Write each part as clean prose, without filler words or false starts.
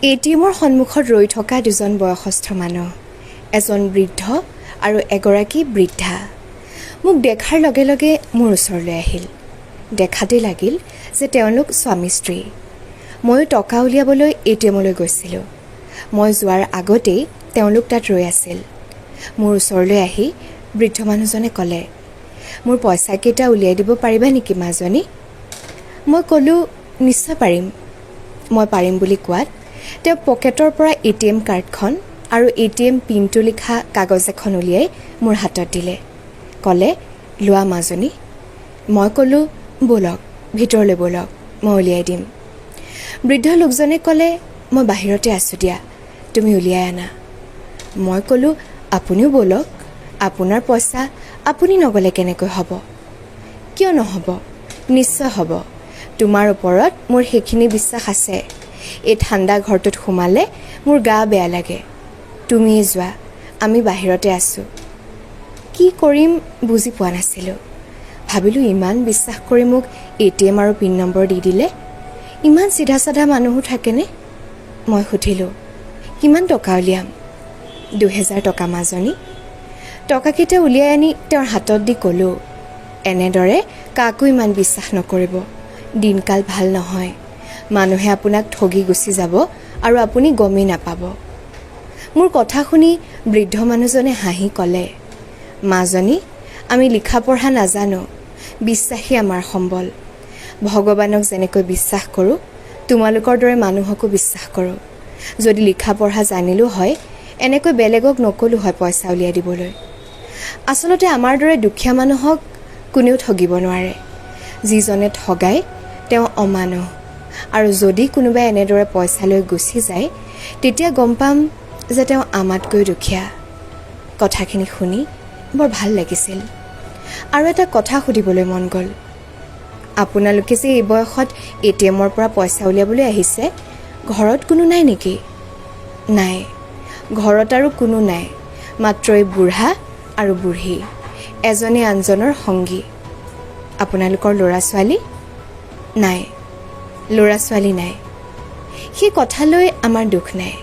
এটিএমৰ সন্মুখত ৰৈ থকা দুজন বয়সস্থ মানুহ, এজন বৃদ্ধ আৰু এগৰাকী বৃদ্ধা। মোক দেখাৰ লগে লগে মোৰ ওচৰলৈ আহিল। দেখাতেই লাগিল যে তেওঁলোক স্বামী স্ত্ৰী। ময়ো টকা উলিয়াবলৈ এটিএমলৈ গৈছিলোঁ। মই যোৱাৰ আগতেই তেওঁলোক তাত ৰৈ আছিল। মোৰ ওচৰলৈ আহি বৃদ্ধ মানুহজনে ক'লে, মোৰ পইচাকেইটা উলিয়াই দিব পাৰিবা নেকি মাজনী? মই ক'লোঁ, নিশ্চয় পাৰিম। মই পাৰিম বুলি কোৱাত তেওঁ পকেটৰ পৰা এটিএম কাৰ্ডখন আৰু এটিএম পিনটো লিখা কাগজ এখন উলিয়াই মোৰ হাতত দিলে। ক'লে, লোৱা মাজনী। মই ক'লোঁ, ব'লক, ভিতৰলৈ ব'লক, মই উলিয়াই দিম। বৃদ্ধ লোকজনে ক'লে, মই বাহিৰতে আছোঁ দিয়া, তুমি উলিয়াই আনা। মই ক'লোঁ, আপুনিও ব'লক, আপোনাৰ পইচা আপুনি নগ'লে কেনেকৈ হ'ব? কিয় নহ'ব? নিশ্চয় হ'ব। তোমাৰ ওপৰত মোৰ সেইখিনি বিশ্বাস আছে। এই ঠাণ্ডা ঘৰটোত সোমালে মোৰ গা বেয়া লাগে। তুমিয়ে যোৱা, আমি বাহিৰতে আছোঁ। কি কৰিম বুজি পোৱা নাছিলোঁ। ভাবিলোঁ, ইমান বিশ্বাস কৰি মোক এটিএম আৰু পিন নম্বৰ দি দিলে। ইমান চিধা চাধা মানুহো থাকেনে? মই সুধিলোঁ, কিমান টকা উলিয়াম? 2000 টকা মাজনী। টকাকেইটা উলিয়াই আনি তেওঁৰ হাতত দি ক'লোঁ, এনেদৰে কাকো ইমান বিশ্বাস নকৰিব। দিনকাল ভাল নহয়। মানুহে আপোনাক ঠগি গুচি যাব আৰু আপুনি গমেই নাপাব। মোৰ কথা শুনি বৃদ্ধ মানুহজনে হাঁহি ক'লে, মাজনী, আমি লিখা পঢ়া নাজানো। বিশ্বাসী আমাৰ সম্বল। ভগৱানক যেনেকৈ বিশ্বাস কৰোঁ, তোমালোকৰ দৰে মানুহকো বিশ্বাস কৰোঁ। যদি লিখা পঢ়া জানিলোঁ হয়, এনেকৈ বেলেগক নক'লোঁ হয় পইচা উলিয়াই দিবলৈ। আচলতে আমাৰ দৰে দুখীয়া মানুহক কোনেও ঠগিব নোৱাৰে। যিজনে ঠগায় তেওঁ অমানুহ। আৰু যদি কোনোবাই এনেদৰে পইচা লৈ গুচি যায়, তেতিয়া গম পাম যে তেওঁ আমাতকৈ দুখীয়া। কথাখিনি শুনি বৰ ভাল লাগিছিল। আৰু এটা কথা সুধিবলৈ মন গ'ল, আপোনালোকে যে এই বয়সত এটিএমৰ পৰা পইচা উলিয়াবলৈ আহিছে, ঘৰত কোনো নাই নেকি? নাই, ঘৰত আৰু কোনো নাই, মাত্ৰ এই বুঢ়া আৰু বুঢ়ী, এজনে আনজনৰ সংগী। আপোনালোকৰ ল'ৰা ছোৱালী? নাই, ল'ৰা ছোৱালী নাই। সেই কথালৈ আমাৰ দুখ নাই।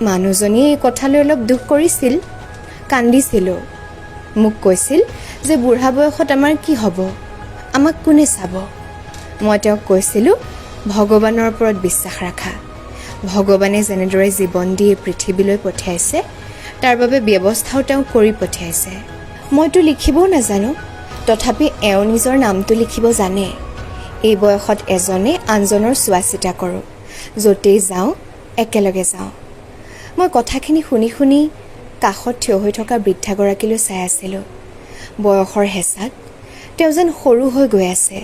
মানুহজনীয়ে এই কথালৈ অলপ দুখ কৰিছিল, কান্দিছিলোঁ। মোক কৈছিল যে বুঢ়া বয়সত আমাৰ কি হ'ব, আমাক কোনে চাব? মই তেওঁক কৈছিলোঁ, ভগৱানৰ ওপৰত বিশ্বাস ৰাখা। ভগৱানে যেনেদৰে জীৱন দি এই পৃথিৱীলৈ পঠিয়াইছে, তাৰ বাবে ব্যৱস্থাও তেওঁ কৰি পঠিয়াইছে। মইতো লিখিবও নাজানো, তথাপি এওঁ নিজৰ নামটো লিখিব জানে। এই বয়সত এজনে আনজনৰ চোৱা চিতা কৰোঁ। য'তেই যাওঁ একেলগে যাওঁ। মই কথাখিনি শুনি শুনি কাষত থিয় হৈ থকা বৃদ্ধাগৰাকীলৈ চাই আছিলোঁ। বয়সৰ হেঁচাত তেওঁ যেন সৰু হৈ গৈ আছে।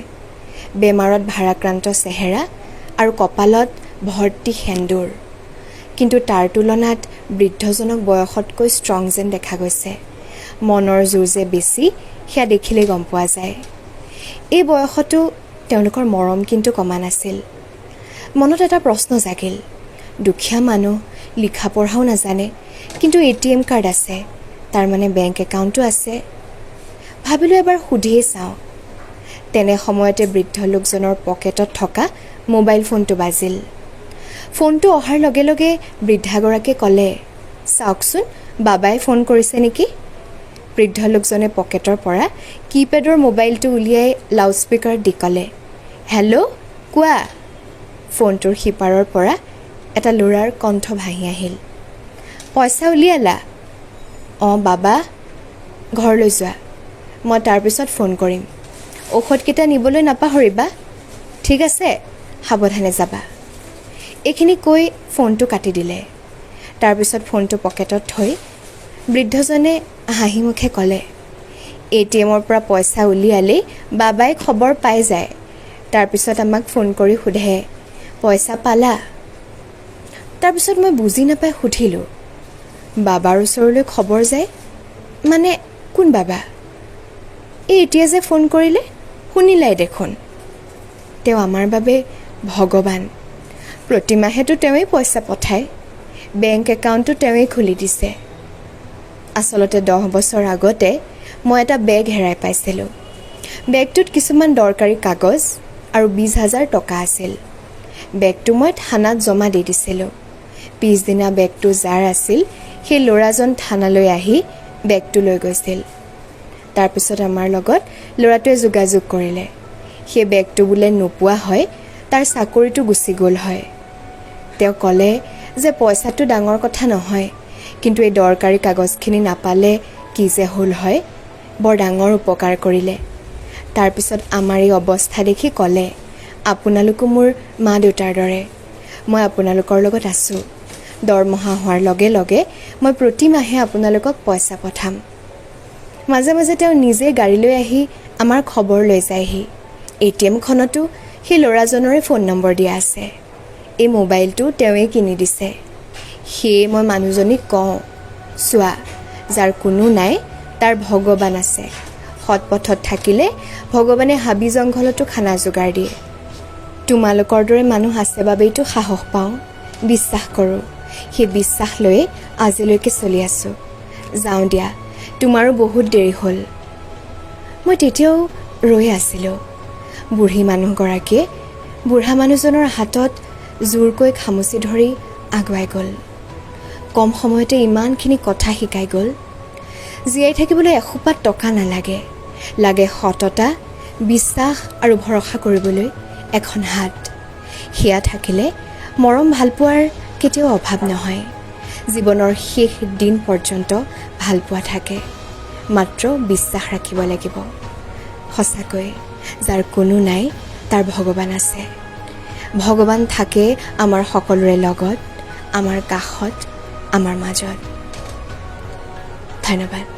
বেমাৰত ভাৰাক্ৰান্ত চেহেৰা আৰু কপালত ভৰ্তি সেন্দুৰ। কিন্তু তাৰ তুলনাত বৃদ্ধজনক বয়সতকৈ ষ্ট্ৰং যেন দেখা গৈছে। মনৰ জোৰ যে বেছি, সেয়া দেখিলেই গম পোৱা যায়। এই বয়সতো তেওঁলোকৰ মৰম কিন্তু কমা নাছিল। মনত এটা প্ৰশ্ন জাগিল, দুখীয়া মানুহ, লিখা পঢ়াও নাজানে, কিন্তু এটিএম কাৰ্ড আছে, তাৰমানে বেংক একাউণ্টো আছে। ভাবিলোঁ এবাৰ সুধিয়েই চাওঁ। তেনে সময়তে বৃদ্ধ লোকজনৰ পকেটত থকা মোবাইল ফোনটো বাজিল। ফোনটো অহাৰ লগে লগে বৃদ্ধাগৰাকীয়ে ক'লে, চাওকচোন, বাবাই ফোন কৰিছে নেকি? বৃদ্ধ লোকজনে পকেটৰ পৰা কিপেডৰ মোবাইলটো উলিয়াই লাউডস্পীকাৰত দি ক'লে, হেল্ল', কোৱা। ফোনটোৰ সিপাৰৰ পৰা এটা ল'ৰাৰ কণ্ঠ ভাহি আহিল, পইচা উলিয়ালা? অঁ বাবা। ঘৰলৈ যোৱা, মই তাৰপিছত ফোন কৰিম। ঔষধকেইটা নিবলৈ নাপাহৰিবা। ঠিক আছে, সাৱধানে যাবা। এইখিনি কৈ ফোনটো কাটি দিলে। তাৰপিছত ফোনটো পকেটত থৈ বৃদ্ধজনে হাঁহি মুখে ক'লে, এটিএমৰ পৰা পইচা উলিয়ালেই বাবাই খবৰ পাই যায়। তাৰপিছত আমাক ফোন কৰি সোধে, পইচা পালা? তাৰপিছত মই বুজি নাপাই সুধিলোঁ, বাবাৰ ওচৰলৈ খবৰ যায় মানে কোন বাবা? এই এতিয়া যে ফোন কৰিলে, শুনিলাই দেখোন। তেওঁ আমাৰ বাবে ভগৱান। প্ৰতিমাহেতো তেওঁৱেই পইচা পঠায়। বেংক একাউণ্টটো তেওঁৱেই খুলি দিছে। আচলতে 10 বছৰ আগতে মই এটা বেগ হেৰাই পাইছিলোঁ। বেগটোত কিছুমান দৰকাৰী কাগজ আৰু 20,000 টকা আছিল। বেগটো মই থানাত জমা দি দিছিলোঁ। পিছদিনা বেগটো যাৰ আছিল সেই ল'ৰাজন থানালৈ আহি বেগটো লৈ গৈছিল। তাৰপিছত আমাৰ লগত ল'ৰাটোৱে যোগাযোগ কৰিলে। সেই বেগটো বোলে নোপোৱা হয় তাৰ চাকৰিটো গুচি গ'ল হয়। তেওঁ ক'লে যে পইচাটো ডাঙৰ কথা নহয়, কিন্তু এই দৰকাৰী কাগজখিনি নাপালে কি যে হ'ল হয়, বৰ ডাঙৰ উপকাৰ কৰিলে। তাৰপিছত আমাৰ এই অৱস্থা দেখি ক'লে, আপোনালোকো মোৰ মা দেউতাৰ দৰে, মই আপোনালোকৰ লগত আছোঁ। দৰমহা হোৱাৰ লগে লগে মই প্ৰতি মাহে আপোনালোকক পইচা পঠাম। মাজে মাজে তেওঁ নিজে গাড়ী লৈ আহি আমাৰ খবৰ লৈ যায়হি। ATMখনতো সেই ল'ৰাজনৰে ফোন নম্বৰ দিয়া আছে। এই মোবাইলটো তেওঁৱেই কিনি দিছে। সেয়ে মই মানুহজনীক কওঁ, চোৱা, যাৰ কোনো নাই তাৰ ভগৱান আছে। সৎ পথত থাকিলে ভগৱানে হাবি জংঘলতো খানা যোগাৰ দিয়ে। তোমালোকৰ দৰে মানুহ আছে বাবেইতো সাহস পাওঁ, বিশ্বাস কৰোঁ। সেই বিশ্বাস লৈয়ে আজিলৈকে চলি আছোঁ। যাওঁ দিয়া, তোমাৰো বহুত দেৰি হ'ল। মই তেতিয়াও ৰৈ আছিলোঁ। বুঢ়ী মানুহগৰাকীয়ে বুঢ়া মানুহজনৰ হাতত জোৰকৈ খামুচি ধৰি আগুৱাই গ'ল। কম সময়তে ইমানখিনি কথা শিকাই গ'ল। জীয়াই থাকিবলৈ এসোপা টকা নালাগে, লাগে সততা, বিশ্বাস আৰু ভৰসা কৰিবলৈ এখন হাত। সেয়া থাকিলে মৰম ভালপোৱাৰ কেতিয়াও অভাৱ নহয়। জীৱনৰ শেষ দিন পৰ্যন্ত ভালপোৱা থাকে, মাত্ৰ বিশ্বাস ৰাখিব লাগিব। সঁচাকৈ যাৰ কোনো নাই তাৰ ভগৱান আছে। ভগৱান থাকে আমাৰ সকলোৰে লগত, আমাৰ কাষত, আমাৰ মাজত। ধন্যবাদ।